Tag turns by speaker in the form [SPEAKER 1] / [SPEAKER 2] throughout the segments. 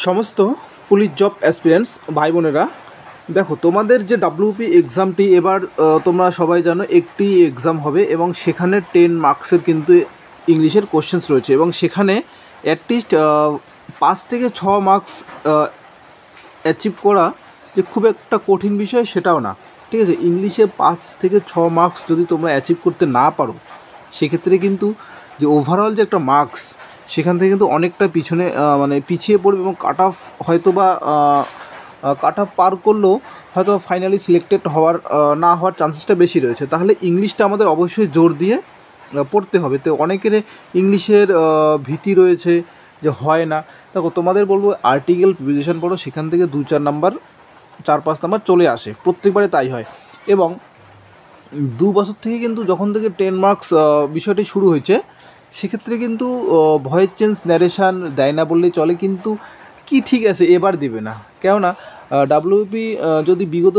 [SPEAKER 1] সমস্ত police job aspirants ভাই বোনেরা, দেখো তোমাদের যে ডাব্লিউপি এক্সামটি এবার তোমরা সবাই জানো একটি এক্সাম হবে এবং সেখানে 10 মার্কসের কিন্তু ইংলিশের কোশ্চেন্স রয়েছে এবং সেখানে অ্যাটলিস্ট 5 থেকে 6 মার্কস অ্যাচিভ করা যে খুব একটা কঠিন বিষয় সেটাও না। ঠিক আছে, ইংলিশে 5 থেকে 6 মার্কস যদি তোমরা অ্যাচিভ করতে না পারো সেক্ষেত্রে কিন্তু যে ওভারঅল যে একটা মার্কস সেখান থেকে কিন্তু অনেকটা পিছনে পিছিয়ে পড়বে এবং কাট অফ হয়তো বা কাট অফ পার করলেও হয়তো ফাইনালি সিলেক্টেড হওয়ার না হওয়ার চান্সেসটা বেশি রয়েছে। তাহলে ইংলিশটা আমাদের অবশ্যই জোর দিয়ে পড়তে হবে। তো অনেকের ইংলিশের ভীতি রয়েছে যে হয় না। দেখো তোমাদের বলবো আর্টিকেল প্রিপারেশন পড়ো, সেখান থেকে 2-4 নাম্বার 4-5 নাম্বার চলে আসে, প্রত্যেকবারে তাই হয়। এবং 2 বছর থেকে কিন্তু যখন থেকে 10 মার্কস বিষয়টি শুরু হয়েছে সেক্ষেত্রে কিন্তু ভয়েস চেঞ্জ ন্যারেশান দেয় না বললেই চলে, কিন্তু কি ঠিক আছে এবার দেবে না। কেননা ডাব্লিউপি যদি বিগত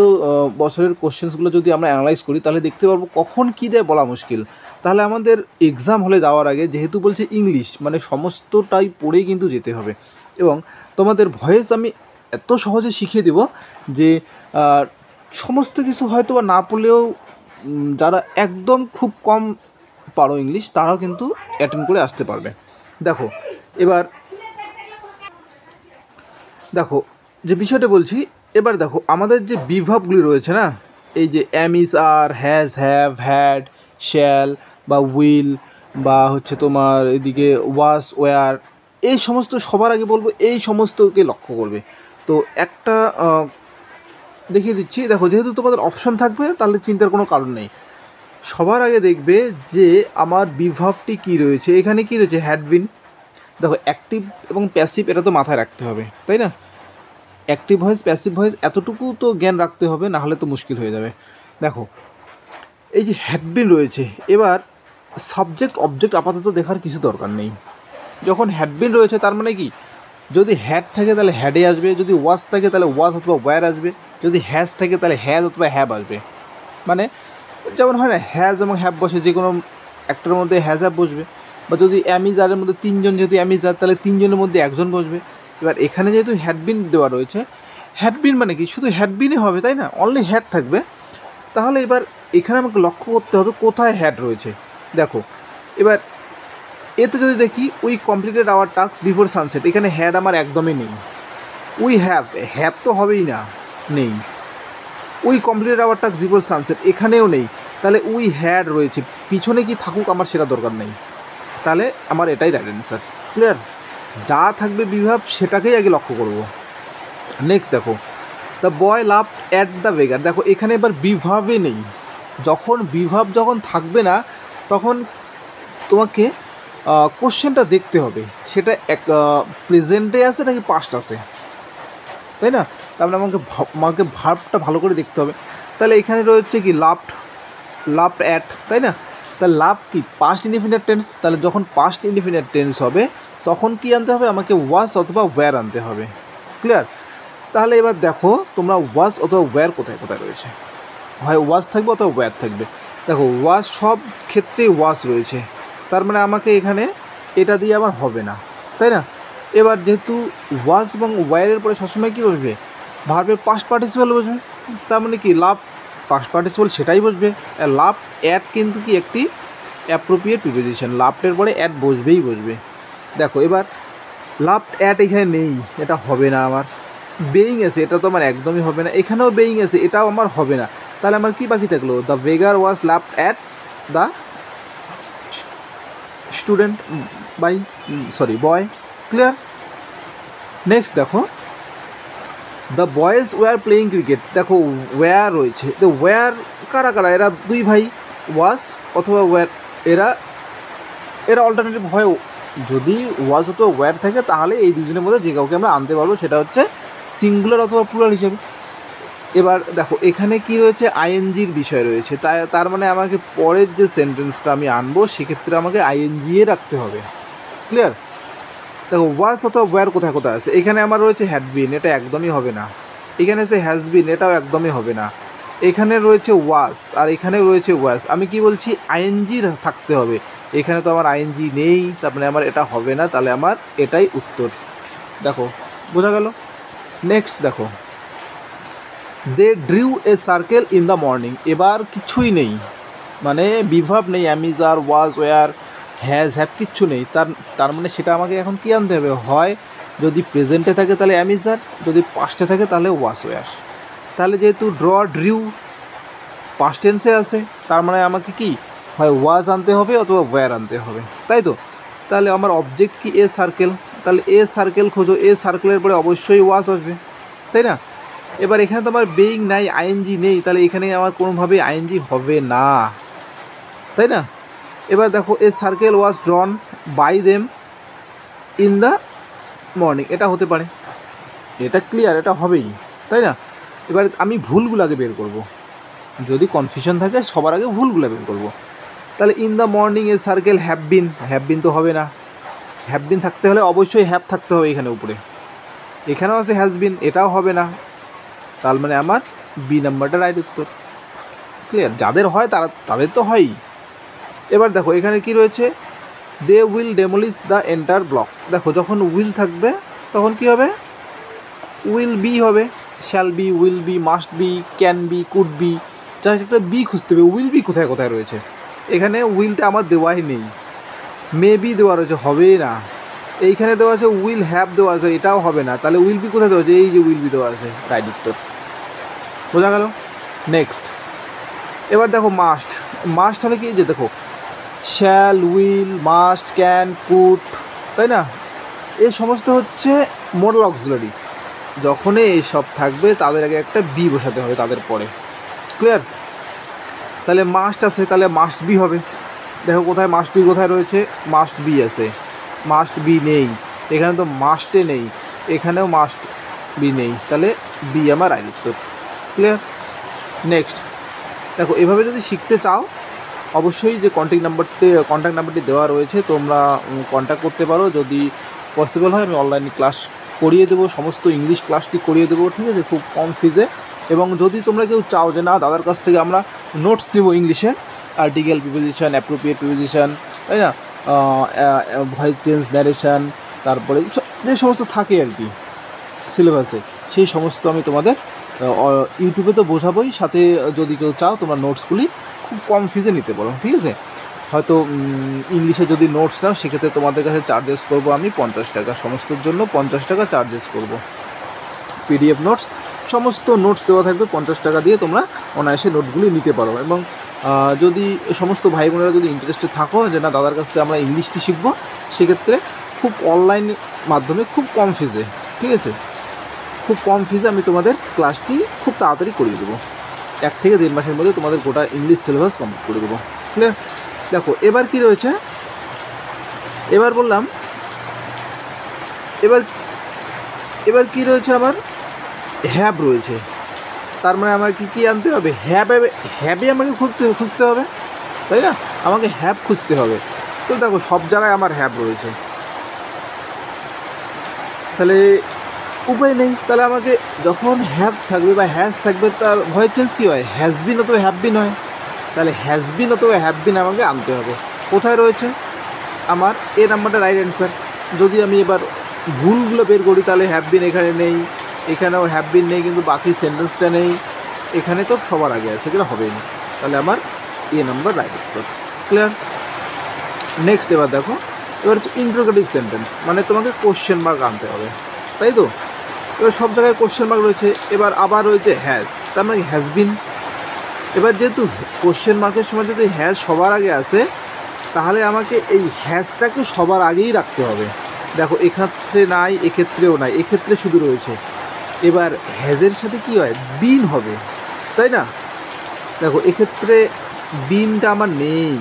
[SPEAKER 1] বছরের কোশ্চেন্সগুলো যদি আমরা অ্যানালাইজ করি তাহলে দেখতে পারবো কখন কী দেয় বলা মুশকিল। তাহলে আমাদের এক্সাম হলে যাওয়ার আগে যেহেতু বলছে ইংলিশ মানে সমস্তটাই পড়েই কিন্তু যেতে হবে। এবং তোমাদের ভয়েস আমি এত সহজে শিখিয়ে দেব যে সমস্ত কিছু হয়তো বা না পড়লেও যারা একদম খুব কম পারো ইংলিশ তারাও কিন্তু অ্যাটেন্ড করে আসতে পারবে। দেখো এবার দেখো যে বিষয়টা বলছি, এবার দেখো আমাদের যে বিভাবগুলি রয়েছে না, এই যে am is are, has, have, had, shall বা উইল বা হচ্ছে তোমার এদিকে ওয়াজ, ওয়ার, এই সমস্ত সবার আগে বলবো এই সমস্তকে লক্ষ্য করবে। তো একটা দেখিয়ে দিচ্ছি, দেখো যেহেতু তোমাদের অপশন থাকবে তাহলে চিন্তার কোনো কারণ নেই। সবার আগে দেখবে যে আমার বিভাবটি কী রয়েছে, এখানে কী রয়েছে হ্যাড বিন। দেখো অ্যাক্টিভ এবং প্যাসিভ এটা তো মাথায় রাখতে হবে, তাই না? অ্যাক্টিভ ভয়েস, প্যাসিভ ভয়েস এতটুকু তো জ্ঞান রাখতে হবে, না হলে তো মুশকিল হয়ে যাবে। দেখো এই যে হ্যাড বিন রয়েছে, এবার সাবজেক্ট অবজেক্ট আপাতত দেখার কিছু দরকার নেই। যখন হ্যাড বিন রয়েছে তার মানে কি, যদি হ্যাড থাকে তাহলে হ্যাডে আসবে, যদি ওয়াজ থাকে তাহলে ওয়াজ অথবা ওয়্যার আসবে, যদি হ্যাজ থাকে তাহলে হ্যাজ অথবা হ্যাভ আসবে। মানে যেমন হয় না হ্যাজ এবং হ্যাভ বসে, যে কোনো একটার মধ্যে হ্যাজ হ্যাভ বসবে। বা যদি অ্যামিজারের মধ্যে 3 জন যেহেতু অ্যামিজার তাহলে 3 জনের মধ্যে 1 জন বসবে। এবার এখানে যেহেতু হ্যাডবিন দেওয়া রয়েছে, হ্যাডবিন মানে কি শুধু হ্যাডবিনই হবে, তাই না? অনলি হ্যাড থাকবে। তাহলে এবার এখানে আমাকে লক্ষ্য করতে হবে কোথায় হ্যাড রয়েছে। দেখো এবার এতে যদি দেখি we completed hour task before sunset, এখানে হ্যাড আমার একদমই নেই। উই হ্যাভ, হ্যাভ তো হবেই না, নেই। We completed hour task before sunset, এখানেও নেই। তাহলে উই হ্যাড রয়েছে, পিছনে কি থাকুক আমার সেটা দরকার নেই। তাহলে আমার এটাই রাইট অ্যান্সার। ক্লিয়ার? যা থাকবে বিভাব সেটাকেই আগে লক্ষ্য করব। নেক্সট দেখো the boy love at the বেগার। দেখো এখানে এবার বিভাবে নেই। যখন থাকবে না তখন তোমাকে কোশ্চেনটা দেখতে হবে সেটা প্রেজেন্টে আছে নাকি পাস্ট আছে, তাই না? তারপরে আমাকে ভার্বটা ভালো করে দেখতে হবে। তাহলে এখানে রয়েছে কি লাভ অ্যাট, তাই না? তাহলে লাভ কি পাস্ট ইনডিফিনিট টেন্স, তাহলে যখন পাস্ট ইনডিফিনিট টেন্স হবে তখন কি আনতে হবে, আমাকে ওয়াজ অথবা ওয়্যার আনতে হবে। ক্লিয়ার? তাহলে এবার দেখো তোমরা ওয়াজ অথবা ওয়্যার কোথায় কোথায় রয়েছে, হয় ওয়াজ থাকবে অথবা ওয়্যার থাকবে। দেখো ওয়াজ সব ক্ষেত্রেই ওয়াজ রয়েছে, তার মানে আমাকে এখানে এটা দিয়ে আমার হবে না, তাই না? এবার যেহেতু ওয়াজ এবং ওয়্যারের পরে সবসময় কী বসবে, ভার্বের পাস্ট পার্টিসিপাল বসবে, তার মানে কি লাভ পাস্ট পার্টিসিপাল সেটাই বসবে। লাভ অ্যাট কিন্তু কি একটি অ্যাপ্রোপ্রিয়েট প্রিপোজিশন, লাভটের পরে অ্যাট বসবে। দেখো এবার লাভ অ্যাট এখানে নেই, এটা হবে না আমার। বেইং আছে, এটা তো আমার একদমই হবে না। এখানেও বেইং আছে, এটাও আমার হবে না। তাহলে আমার কি বাকি থাকলো, the beggar was loved at the student boy. Clear? Next দেখো the boys were playing cricket. দেখো ওয়্যার রয়েছে, তো ওয়্যার কারা কারা, এরা 2 ভাই, ওয়াজ অথবা ওয়্যার। এরা অল্টারনেটিভ হয়, যদি ওয়াজ অথবা ওয়্যার থাকে তাহলে এই দুজনের মধ্যে যে কাউকে আমরা আনতে পারবো, সেটা হচ্ছে সিঙ্গুলার অথবা প্লুরাল হিসেবে। এবার দেখো এখানে কি রয়েছে, আইএনজির বিষয় রয়েছে, তার মানে আমাকে পরের যে সেন্টেন্সটা আমি আনবো সেক্ষেত্রে আমাকে আইএনজি রাখতে হবে। ক্লিয়ার? দেখো ওয়াজ অথবা ওয়্যার কোথায় কোথায় আছে, এখানে আমার রয়েছে হ্যাডবিন, এটা একদমই হবে না। এখানে আছে হ্যাজবিন, এটাও একদমই হবে না। এখানে রয়েছে ওয়াজ আর এখানে রয়েছে ওয়াজ, আমি কি বলছি আইএনজি থাকতে হবে। এখানে তো আমার আইএনজি নেই, তার মানে আমার এটা হবে না, তাহলে আমার এটাই উত্তর। দেখো বোঝা গেল? নেক্সট দেখো, they drew a circle in the morning. এবার কিছুই নেই, মানে বিভাব নেই, am is are, was, were, has, have, কিচ্ছু নেই। তার মানে সেটা আমাকে এখন কী আনতে হবে? হয় যদি প্রেজেন্টে থাকে তাহলে অ্যামিজ আর, যদি পাস্টে থাকে তাহলে ওয়াজ, ওয়ার। তাহলে যেহেতু ড্র, ড্রিউ পাস্ট টেন্সে আছে, তার মানে আমাকে কি হয় ওয়াজ আনতে হবে অথবা ওয়্যার আনতে হবে, তাই তো? তাহলে আমার অবজেক্ট কি? এ সার্কেল। তাহলে এ সার্কেল খোঁজো, এ সার্কেলের পরে অবশ্যই ওয়াজ আসবে, তাই না? এবার এখানে তো আমার বেইং নাই, আইএনজি নেই, তাহলে এখানে আমার কোনোভাবেই আইএনজি হবে না, তাই না? এবার দেখো, a circle was drawn by them in the morning, এটা হতে পারে, এটা ক্লিয়ার, এটা হবেই, তাই না? এবার আমি ভুলগুলো আগে বের করব, যদি কনফিউশন থাকে সবার আগে ভুলগুলো বের করব। তাহলে in the morning A circle have been, have been তো হবে না, হ্যাভ বিন থাকতে হলে অবশ্যই হ্যাভ থাকতে হবে এখানে উপরে, এখানেও আছে হ্যাজ বিন, এটাও হবে না, তার মানে আমার বি নাম্বারটা রাইট উত্তর। ক্লিয়ার? যাদের হয় তাদের তো হয়ই। এবার দেখো এখানে কি রয়েছে, they will demolish the entire block. দেখো যখন উইল থাকবে তখন কি হবে? উইল বি হবে, shall be, will be, must be, can be, could be, just একটা বি খুঁজতে হবে। উইল বি কোথায় কোথায় রয়েছে? এখানে উইলটা আমার দেওয়াই নেই, মে বি দেওয়া রয়েছে, হবে না। এইখানে দেওয়া আছে উইল হ্যাভ দেওয়া আছে, এটাও হবে না। তাহলে উইল বি কোথায় দেওয়া আছে? এই যে উইল বি দেওয়া আছে, রাইট উত্তর। বোঝা গেল? নেক্সট এবার দেখো মাস্ট। মাস্ট হলে কি, যে দেখো shall, will, must, can, could, তাই না? এই সমস্ত হচ্ছে মোডাল অক্সিলারি। যখনই এই সব থাকবে তাদের আগে একটা বি বসাতে হবে তাদের পরে। ক্লিয়ার? তাহলে মাস্ট আছে, তাহলে মাস্ট বি হবে। দেখো কোথায় মাস্ট বি কোথায় রয়েছে? মাস্ট বি আছে, মাস্ট বি নেই, এখানে তো মাস্টে নেই, এখানেও মাস্ট বি নেই, তাহলে বি আমার রাইট উত্তর। ক্লিয়ার? নেক্সট দেখো, এভাবে যদি শিখতে চাও অবশ্যই যে কন্ট্যাক্ট নাম্বারটি দেওয়া রয়েছে, তোমরা কন্ট্যাক্ট করতে পারো। যদি পসিবল হয় আমি অনলাইনে ক্লাস করিয়ে দেবো, সমস্ত ইংলিশ ক্লাসটি করিয়ে দেবো, ঠিক আছে, খুব কম ফিজে। এবং যদি তোমরা কেউ চাও যে না দাদার কাছ থেকে আমরা নোটস নেবো ইংলিশে, আর্টিকেল, প্রিপোজিশন, অ্যাপ্রোপ্রিয়েট প্রিপোজিশন, তাই না, ভয়েস চেঞ্জ, ন্যারেশন, তারপরে যে সমস্ত থাকে আর কি সিলেবাসে, সেই সমস্ত আমি তোমাদের ইউটিউবে তো বোঝাবোই, সাথে যদি কেউ চাও তোমরা নোটসগুলি খুব কম ফিজে নিতে পারো, ঠিক আছে। হয়তো ইংলিশে যদি নোটস নাও সেক্ষেত্রে তোমাদের কাছে চার্জেস করবো আমি 50 টাকা, সমস্তর জন্য 50 টাকা চার্জেস করব। পিডিএফ নোটস, সমস্ত নোটস দেওয়া থাকবে 50 টাকা দিয়ে, তোমরা অনায়াসে নোটগুলি নিতে পারো। এবং যদি সমস্ত ভাই বোনেরা যদি ইন্টারেস্টেড থাকো যে না দাদার কাছ থেকে আমরা ইংলিশটি শিখবো, সেক্ষেত্রে খুব অনলাইন মাধ্যমে খুব কম ফিজে, ঠিক আছে, খুব কম ফিজে আমি তোমাদের ক্লাসটি খুব তাড়াতাড়ি করিয়ে দেবো। 1 থেকে 1.5 মাসের মধ্যে তোমাদের গোটা ইংলিশ সিলেবাস কমপ্লিট করে দেবো। ক্লিয়ার? দেখো এবার কি রয়েছে, এবার বললাম, এবার কি রয়েছে, আমার হ্যাভ রয়েছে। তার মানে আমাকে কী আনতে হবে? হ্যাবে আমাকে খুঁজতে হবে, তাই না? আমাকে হ্যাভ খুঁজতে হবে। তো দেখো সব জায়গায় আমার হ্যাভ রয়েছে, তাহলে উপায় নেই। তাহলে আমাকে যখন হ্যাভ থাকবে বা হ্যাজ থাকবে, তার ভয়েস চেঞ্জ কী হয়? হ্যাজ বিন অথবা হ্যাভ বিন হয়। তাহলে হ্যাজ বিন অথবা হ্যাভ বিন আমাকে আনতে হবে। কোথায় রয়েছে? আমার এ নাম্বারটা রাইট অ্যান্সার। যদি আমি এবার ভুলগুলো বের করি তাহলে হ্যাভ বিন এখানে নেই, এখানেও হ্যাভ বিন নেই, কিন্তু বাকি সেন্টেন্সটা নেই, এখানে তো সবার আগে আছে, সেটা হবেই না। তাহলে আমার এ নাম্বার রাইট উত্তর। ক্লিয়ার? নেক্সট এবার দেখো, এবার হচ্ছে ইন্টারোগেটিভ সেন্টেন্স, মানে তোমাকে কোশ্চেন মার্ক আনতে হবে, তাই তো? এবার সব জায়গায় কোশ্চেন মার্ক রয়েছে। এবার আবার রয়েছে হ্যাজ, তার মানে হ্যাজ বিন। এবার যেহেতু কোশ্চেন মার্কের সময় যদি হ্যাজ সবার আগে আছে, তাহলে আমাকে এই হ্যাজটাকে সবার আগেই রাখতে হবে। দেখো এক্ষেত্রে নাই, এক্ষেত্রেও নাই, এক্ষেত্রে শুধু রয়েছে। এবার হ্যাজের সাথে কি হয়? বিন হবে, তাই না? দেখো এক্ষেত্রে বিনটা আমার নেই,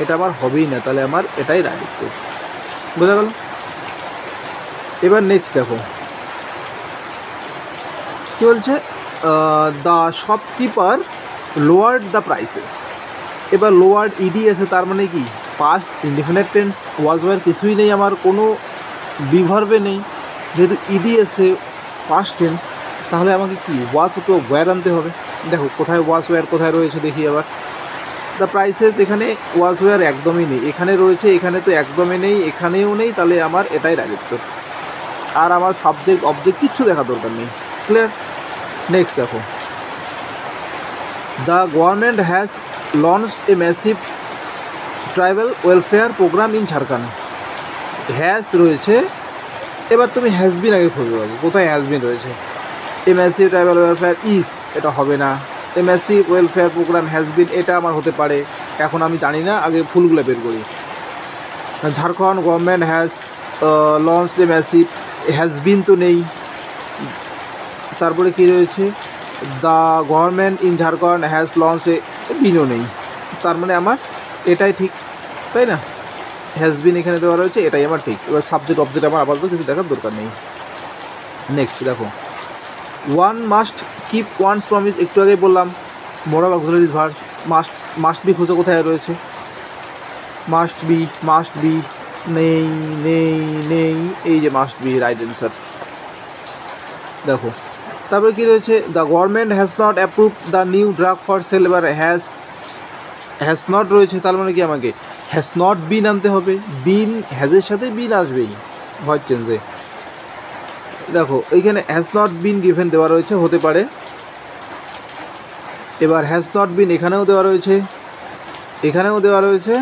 [SPEAKER 1] এটা আমার হবেই না, তাহলে আমার এটাই রাইট উত্তর। বোঝা গেল? এবার নেক্সট দেখো কী বলছে, the shopkeeper lowered the prices. এবার লোয়ার্ড ইডি আছে, তার মানে কি past indefinite tense, was were কিছুই নেই, আমার কোনো বিভার্বে নেই। যেহেতু ইডি আছে পাস্ট টেন্স, তাহলে আমাকে কি ওয়াজ তো ওয়্যার আনতে হবে। দেখো কোথায় ওয়াজ ওয়্যার কোথায় রয়েছে দেখি আবার। দ্য প্রাইসেস, এখানে ওয়াজ ওয়্যার একদমই নেই, এখানে রয়েছে, এখানে তো একদমই নেই, এখানেও নেই, তাহলে আমার এটাই রাইট উত্তর। আর আমার সাবজেক্ট অবজেক্ট কিচ্ছু দেখার দরকার নেই। ক্লিয়ার? নেক্সট দেখো, the government has launched a massive tribal welfare programme in Jharkhand. Has রয়েছে, এবার তুমি হ্যাজবিন আগে খুঁজে পাবো, কোথায় হ্যাজবিন রয়েছে। A massive tribal welfare is, এটা হবে না। A massive welfare programme has been, এটা আমার হতে পারে, এখন আমি জানি না, আগে ফুলগুলো বের করি। Jharkhand government has launch a massive, has been তো নেই। তারপরে কী রয়েছে, the government in Jharkhand has launch a, বিনও নেই। তার মানে আমার এটাই ঠিক, তাই না? হ্যাজবিন এখানে দেওয়া রয়েছে, এটাই আমার ঠিক। এবার সাবজেক্ট অবজেক্ট আমার আপাতত কিছু দেখার দরকার নেই। নেক্সট দেখো, one must keep one's promise, একটু আগে বললাম moral auxiliary verb. Must be খুঁজে কোথায় রয়েছে, মাস্ট বি নেই নেই নেই, এই যে মাস্ট বি রাইট অ্যান্সার। দেখো তারপরে কী রয়েছে, the government has not approve the new drug for sale. এবার হ্যাজ নট রয়েছে, তার মানে কি আমাকে হ্যাজ নট বিন আনতে হবে। বিন, হ্যাজের সাথে বিন আসবেই ভয়েস চেঞ্জে। দেখো এইখানে হ্যাজ নট বিন গিভেন দেওয়া রয়েছে, হতে পারে। এবার হ্যাজ নট বিন এখানেও দেওয়া রয়েছে, এখানেও দেওয়া রয়েছে,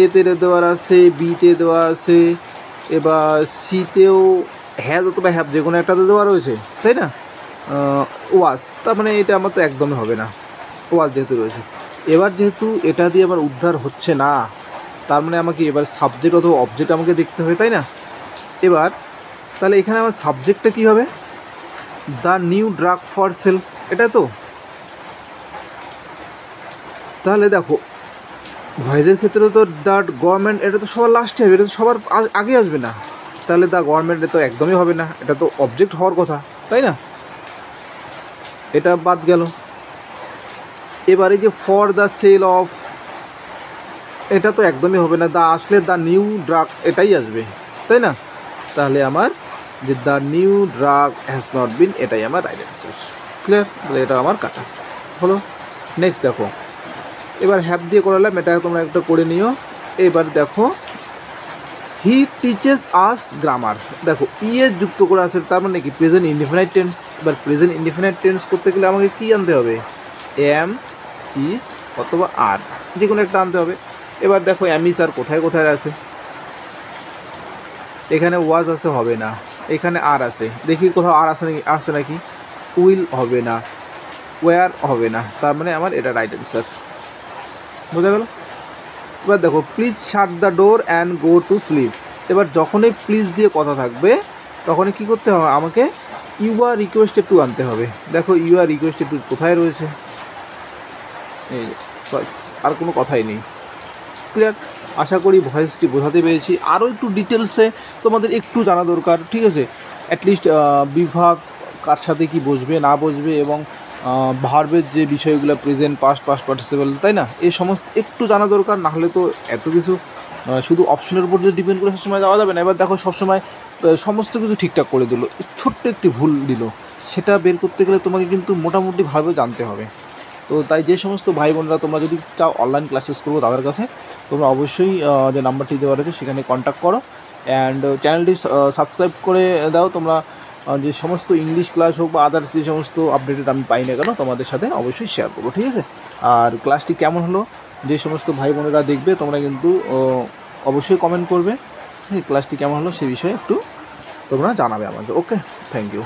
[SPEAKER 1] এতে দেওয়া আছে, বিতে দেওয়া আছে, এবার সিতেও হ্যাজ অথবা হ্যাভ যে কোনো একটাতে দেওয়া রয়েছে, তাই না? ওয়াজ, তার মানে এটা আমার তো একদমই হবে না, ওয়াজ যেহেতু রয়েছে। এবার যেহেতু এটা দিয়ে আমার উদ্ধার হচ্ছে না, তার মানে আমাকে এবার সাবজেক্ট অথবা অবজেক্ট আমাকে দেখতে হবে, তাই না? এবার তাহলে এখানে আমার সাবজেক্টটা কী হবে, the new drug for sale, এটা তো। তাহলে দেখো ভয়েসের ক্ষেত্রে তো দ্য গভর্নমেন্ট, এটা তো সবার লাস্টে হবে, এটা তো সবার আগে আসবে না। তাহলে দ্য গভর্নমেন্ট তো একদমই হবে না, এটা তো অবজেক্ট হওয়ার কথা, তাই না? এটা বাদ গেল। এবারে যে ফর দ্য সেল অফ, এটা তো একদমই হবে না, দ্য আসলে দ্য নিউ ড্রাগ এটাই আসবে, তাই না? তাহলে আমার যে the new drug has not been, এটাই আমার রাইট অ্যান্সার। ক্লিয়ার? তাহলে এটা আমার কাটা হলো। নেক্সট দেখো, এবার হ্যাভ দিয়ে করালাম, এটা তোমরা একটা করে নিও। এবার দেখো, হি টিচেস আস গ্রামার। দেখো ইয়ে যুক্ত করে আছে, তার মানে কি প্রেজেন্ট ইনডিফিনাইট টেন্স। এবার প্রেজেন্ট ইনডিফিনাইট টেন্স করতে গেলে আমাকে কী আনতে হবে, এম, ইজ অথবা আর, যে কোনো একটা আনতে হবে। এবার দেখো এম ইজ আর কোথায় কোথায় আছে, এখানে ওয়াজ আছে, হবে না। এখানে আর আছে, দেখি কোথাও আর আছে নাকি, আসছে নাকি। উইল হবে না, ওয়ার হবে না, তার মানে আমার এটা রাইট অ্যান্সার। বোঝা গেল? এবার দেখো, please shut the door and go to sleep. এবার যখনই প্লিজ দিয়ে কথা থাকবে তখনই কী করতে হবে, আমাকে ইউ আর রিকোয়েস্টেড টু আনতে হবে। দেখো ইউ আর রিকোয়েস্টেড টু কোথায় রয়েছে, এই বাস, আর কোনো কথাই নেই। ক্লিয়ার? আশা করি ভয়েসটি বোঝাতে পেরেছি। আরও একটু ডিটেলসে তোমাদের একটু জানা দরকার, ঠিক আছে? অ্যাটলিস্ট বিভাগ কার সাথে কি বসবে না বসবে, এবং ভার্বের যে বিষয়গুলো প্রেজেন্ট, পাস্ট পার্টিসিপেল, তাই না? এই সমস্ত একটু জানা দরকার, না হলে তো এত কিছু শুধু অপশনের উপর যদি ডিপেন্ড করে সবসময় যাওয়া যাবে না। এবার দেখো সবসময় সমস্ত কিছু ঠিকঠাক করে দিল, ছোট্ট একটি ভুল দিল, সেটা বের করতে গেলে তোমাকে কিন্তু মোটামুটি ভাবে জানতে হবে। তো তাই যে সমস্ত ভাই বোনরা তোমরা যদি চাও অনলাইন ক্লাসেস করবো, তাদের কাছে তোমরা অবশ্যই যে নাম্বারটি দেওয়া রয়েছে সেখানে কন্ট্যাক্ট করো, অ্যান্ড চ্যানেলটি সাবস্ক্রাইব করে দাও। তোমরা যে সমস্ত ইংলিশ ক্লাস হোক বা আদার্স যে সমস্ত আপডেটেড আমি পাই না কেন, তোমাদের সাথে অবশ্যই শেয়ার করবো, ঠিক আছে? আর ক্লাসটি কেমন হলো, যে সমস্ত ভাই বোনেরা দেখবে তোমরা কিন্তু অবশ্যই কমেন্ট করবে, ক্লাসটি কেমন হলো সেই বিষয়ে একটু তোমরা জানাবে আমাকে। ওকে, থ্যাংক ইউ।